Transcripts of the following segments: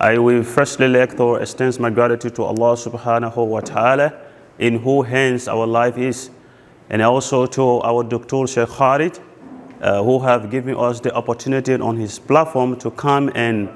I will firstly like to extend my gratitude to Allah subhanahu wa ta'ala, in whose hands our life is, and also to our Dr. Sheikh Khalid, who have given us the opportunity on his platform to come and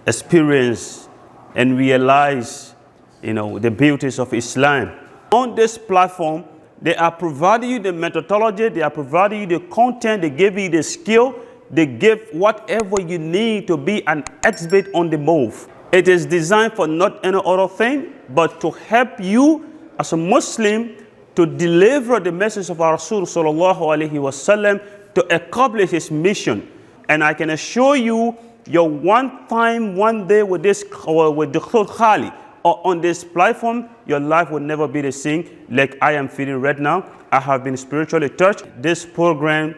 experience and realize, the beauties of Islam. On this platform, they are providing you the methodology, they are providing you the content, they give you the skill, they give whatever you need to be an expert on the move. It is designed for not any other thing, but to help you as a Muslim to deliver the message of our Rasul sallallahu alaihi wasallam, to accomplish his mission. And I can assure you, your one day with Dr. Khalid, or on this platform, your life will never be the same like I am feeling right now. I have been spiritually touched. This program,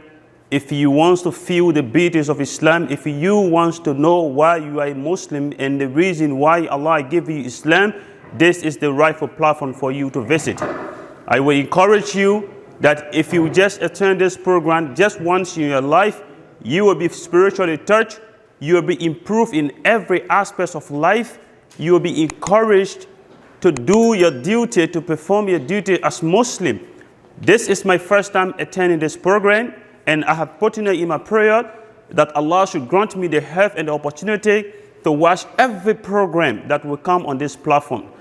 if you want to feel the beauties of Islam, if you want to know why you are a Muslim and the reason why Allah gave you Islam, this is the rightful platform for you to visit. I will encourage you that if you just attend this program just once in your life, you will be spiritually touched, you will be improved in every aspect of life, you will be encouraged to do your duty, to perform your duty as Muslim. This is my first time attending this program, and I have put in my prayer that Allah should grant me the health and the opportunity to watch every program that will come on this platform.